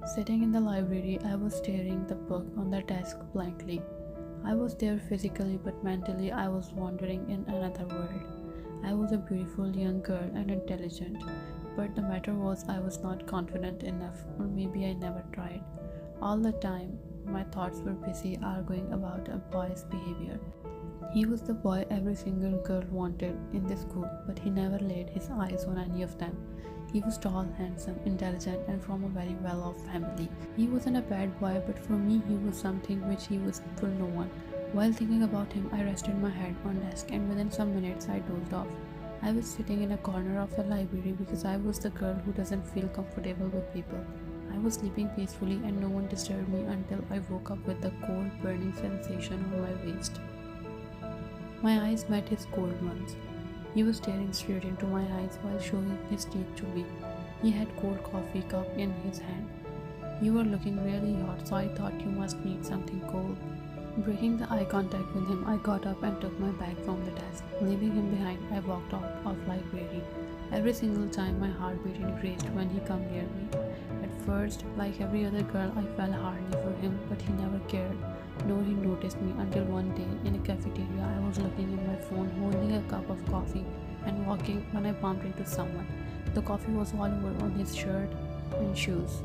Sitting in the library, I was staring the book on the desk blankly. I was there physically, but mentally I was wandering in another world. I was a beautiful young girl and intelligent, but the matter was I was not confident enough, or maybe I never tried. All the time, my thoughts were busy arguing about a boy's behavior. He was the boy every single girl wanted in the school, but he never laid his eyes on any of them. He was tall, handsome, intelligent, and from a very well-off family. He wasn't a bad boy, but for me he was something which he was for no one. While thinking about him, I rested my head on desk, and within some minutes I dozed off. I was sitting in a corner of the library because I was the girl who doesn't feel comfortable with people. I was sleeping peacefully and no one disturbed me until I woke up with the cold burning sensation on my waist. My eyes met his cold ones. He was staring straight into my eyes while showing his teeth to me. He had cold coffee cup in his hand. You were looking really hot, so I thought you must need something cold. Breaking the eye contact with him, I got up and took my bag from the desk. Leaving him behind, I walked out of library. Every single time my heartbeat increased when he came near me. At first, like every other girl, I fell hardly for him, but he never cared, nor he noticed me until one day in a cafeteria I was looking at my phone holding a cup of coffee and walking when I bumped into someone. The coffee was all over on his shirt and shoes.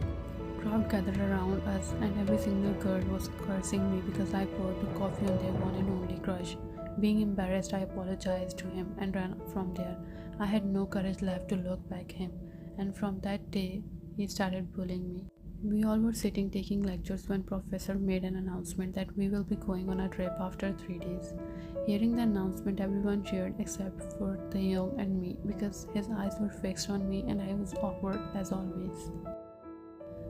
Crowd gathered around us and every single girl was cursing me because I poured the coffee on their one and only crush. Being embarrassed, I apologized to him and ran from there. I had no courage left to look back him, and from that day he started bullying me. We all were sitting taking lectures when professor made an announcement that we will be going on a trip after 3 days. Hearing the announcement, everyone cheered except for taehyung and me because his eyes were fixed on me and I was awkward as always.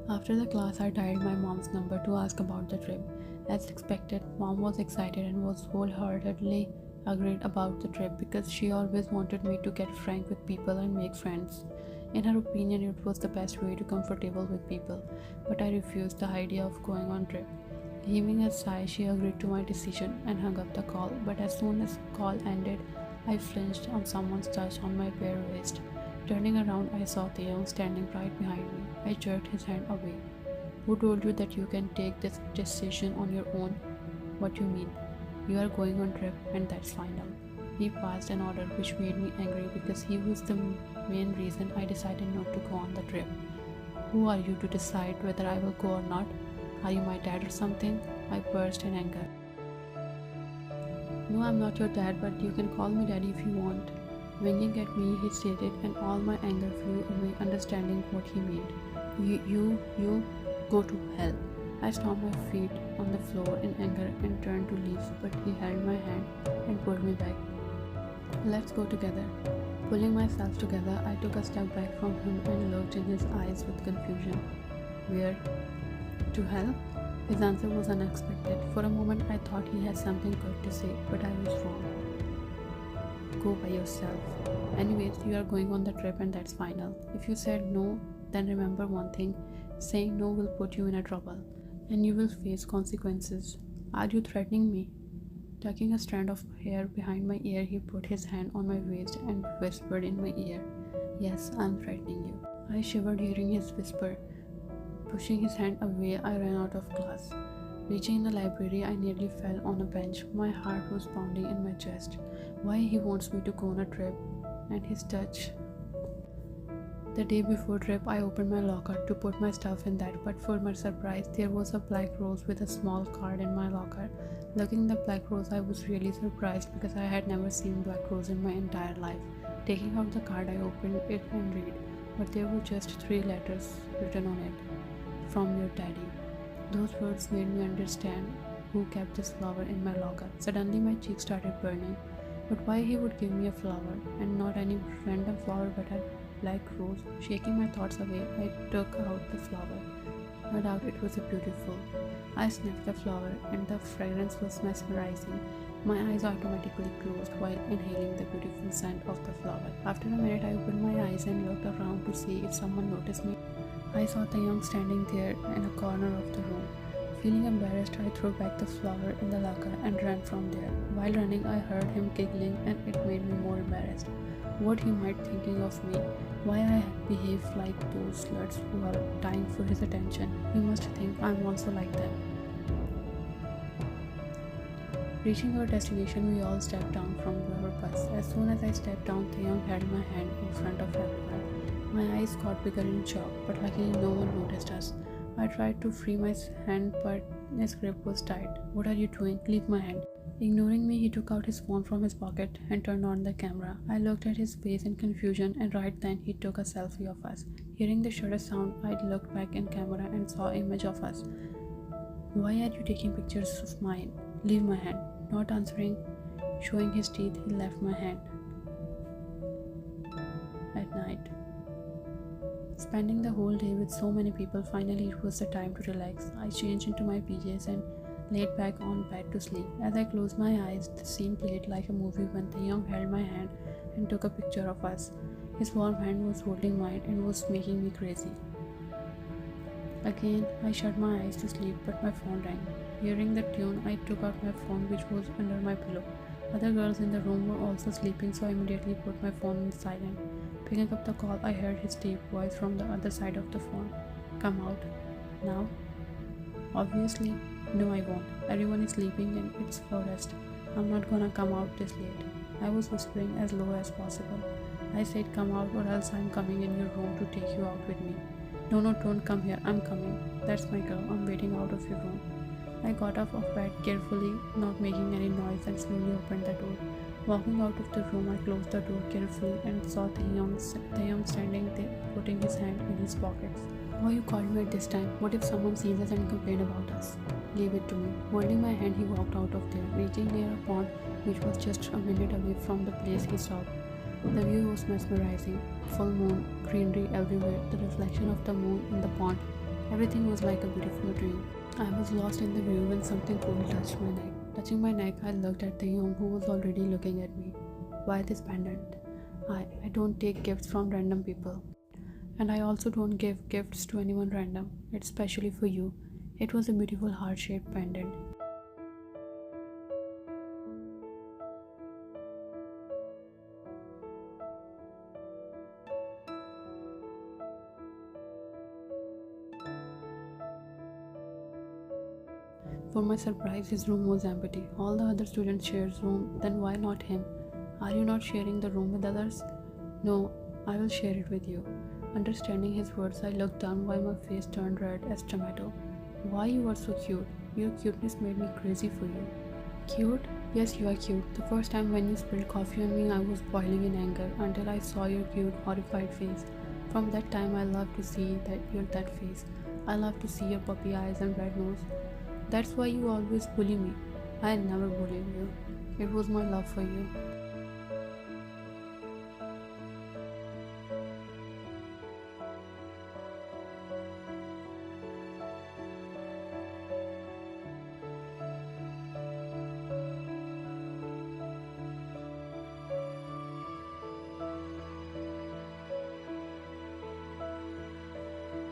After the class, I dialed my mom's number to ask about the trip. As expected, mom was excited and was wholeheartedly agreed about the trip because she always wanted me to get frank with people and make friends. In her opinion, it was the best way to comfortable with people, but I refused the idea of going on trip. Heaving a sigh, she agreed to my decision and hung up the call, but as soon as call ended, I flinched on someone's touch on my bare waist. Turning around, I saw Taehyung standing right behind me. I jerked his hand away. Who told you that you can take this decision on your own? What you mean? You are going on trip and that's final. He passed an order which made me angry because he was the main reason I decided not to go on the trip. Who are you to decide whether I will go or not? Are you my dad or something? I burst in anger. No, I'm not your dad, but you can call me daddy if you want. Winking at me, he stated, and all my anger flew away, understanding what he meant. You, go to hell. I stomped my feet on the floor in anger and turned to leave, but he held my hand and pulled me back. Let's go together. Pulling myself together, I took a step back from him and looked in his eyes with confusion. Where? To hell? His answer was unexpected. For a moment, I thought he had something good to say, but I was wrong. Go by yourself. Anyways, you are going on the trip and that's final. If you said no, then remember one thing. Saying no will put you in a trouble, and you will face consequences. Are you threatening me? Tucking a strand of hair behind my ear, he put his hand on my waist and whispered in my ear, Yes, I'm threatening you. I shivered hearing his whisper. Pushing his hand away, I ran out of class. Reaching in the library, I nearly fell on a bench. My heart was pounding in my chest. Why he wants me to go on a trip, and his touch. The day before trip, I opened my locker to put my stuff in that, but for my surprise, there was a black rose with a small card in my locker. Looking at the black rose, I was really surprised because I had never seen black rose in my entire life. Taking out the card, I opened it and read, but there were just 3 letters written on it. From your daddy. Those words made me understand who kept this flower in my locker. Suddenly my cheeks started burning. But why he would give me a flower, and not any random flower but a black rose? Shaking my thoughts away, I took out the flower. No doubt it was beautiful. I sniffed the flower and the fragrance was mesmerizing. My eyes automatically closed while inhaling the beautiful scent of the flower. After a minute, I opened my eyes and looked around to see if someone noticed me. I saw Taehyung standing there in a corner of the room. Feeling embarrassed, I threw back the flower in the locker and ran from there. While running, I heard him giggling and it made me more embarrassed. What he might thinking of me, why I behave like those sluts who are dying for his attention. He must think I'm also like them. Reaching our destination, we all stepped down from our bus. As soon as I stepped down, Taehyung held my hand in front of everyone. My eyes got bigger in shock, but luckily no one noticed us. I tried to free my hand, but his grip was tight. What are you doing? Leave my hand. Ignoring me, he took out his phone from his pocket and turned on the camera. I looked at his face in confusion, and right then he took a selfie of us. Hearing the shutter sound, I looked back in camera and saw an image of us. Why are you taking pictures of mine? Leave my hand. Not answering, showing his teeth, he left my hand. At night. Spending the whole day with so many people, finally it was the time to relax. I changed into my PJs and laid back on bed to sleep. As I closed my eyes, the scene played like a movie when Taehyung held my hand and took a picture of us. His warm hand was holding mine and was making me crazy. Again, I shut my eyes to sleep, but my phone rang. Hearing the tune, I took out my phone, which was under my pillow. Other girls in the room were also sleeping, so I immediately put my phone on silent. Picking up the call, I heard his deep voice from the other side of the phone. Come out. Now? Obviously, no I won't. Everyone is sleeping and it's forest. I'm not gonna come out this late. I was whispering as low as possible. I said come out or else I'm coming in your room to take you out with me. No, don't come here, I'm coming. That's my girl, I'm waiting out of your room. I got off of bed carefully, not making any noise, and slowly opened the door. Walking out of the room, I closed the door carefully and saw Taehyung standing there, putting his hand in his pockets. Why you called me at this time? What if someone sees us and complain about us? Leave it to me. Holding my hand, he walked out of there, reaching near a pond which was just a minute away from the place he stopped. The view was mesmerizing. Full moon, greenery everywhere, the reflection of the moon in the pond. Everything was like a beautiful dream. I was lost in the view when something cold touched my neck. Touching my neck, I looked at Taehyung, who was already looking at me. Why this pendant? I don't take gifts from random people. And I also don't give gifts to anyone random. It's specially for you. It was a beautiful heart-shaped pendant. For my surprise, his room was empty. All the other students shared room, then why not him? Are you not sharing the room with others? No, I will share it with you. Understanding his words, I looked down while my face turned red as tomato. Why you are so cute? Your cuteness made me crazy for you. Cute? Yes, you are cute. The first time when you spilled coffee on me, I was boiling in anger until I saw your cute, horrified face. From that time, I love to see that face. I love to see your puppy eyes and red nose. That's why you always bully me. I never bullied you. It was my love for you.